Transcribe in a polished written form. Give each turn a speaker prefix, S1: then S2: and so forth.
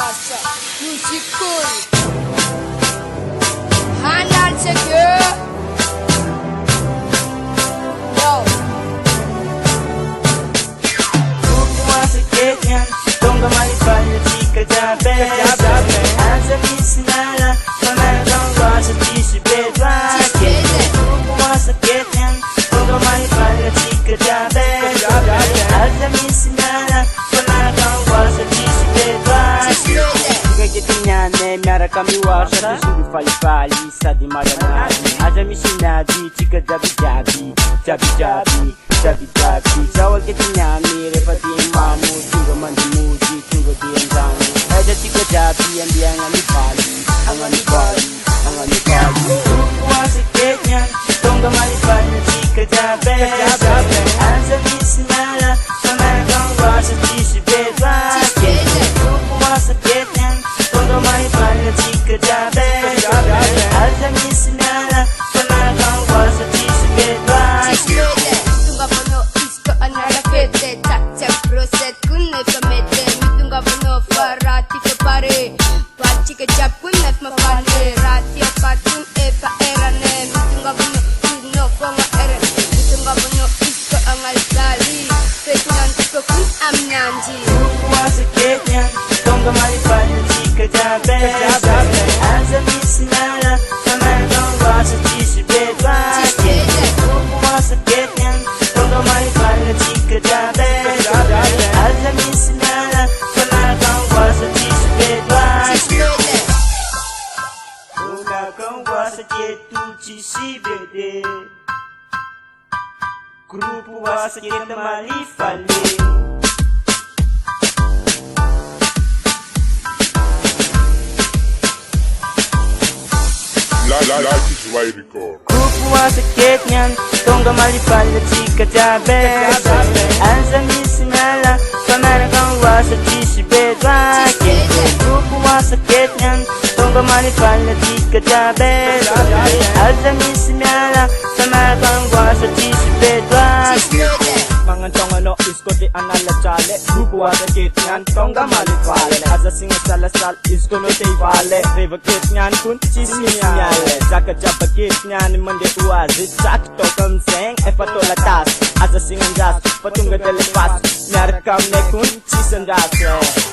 S1: puasa musikul Hanal Cekyo Yo
S2: Puasa ketyan Tonga malipaya chika jabe Anza misinala Panagang wasa tisi bedwa Puasa ketyan Tonga malipaya chika jabe Anza misinala Panagang wasa tisi bedwa Kagetinyane miara kami washa Tusuri fali sadi maranadi Aja misinadi chika jabi jabi Sawal ketinyane repati imamu Tunga mandi muji tunga diendangu Aja chika jabi ambiang angani bali Puasa ketyan Tonga malipanya chika jabe Anza misinala Panagang wasa tisi bedwa Puasa ketyan Tonga malipanya chika jabe Anza misinala Panagang wasa tisi bedwa
S1: Tunga bono isko anara fete Cak proset kunne pamete Mitunga bono farati ke pare Pachi ke japun nef mafane Rati apatun epa erane Mitunga bono kuno konga eren Mitunga bono isko angal kali Fekunan tiko kun amnanji
S2: Puasa ketyan Tonga malipanya chika jabe Anza misinala Panagang wasa tisi bedwa Puasa ketyan Tonga malipanya chika jabe Anza misinala Panagang wasa tisi bedwa Panagang wasa ketu tisi bede Grupo wasa keta malifale
S3: Life is right record.
S2: Kupuwa sa ketyan Tonga malipala chika jabe Anza misinala Panagang wasa tisi bedwa Kupuwa sa ketyan Tonga malipala chika jabe Anza misinala Panagang wasa tisi bedwa
S4: Mangantong ano isko ti anala chale Grupo wasa ketyan Tonga malipale Aza singa salasal isko no te vale Reva ketyan kun chisi nyale Zaka jaba ketyan mande uazi Chak to kamseng epatola tas Aza singa jas patunga delepas Nyar kam ne kun chisen jas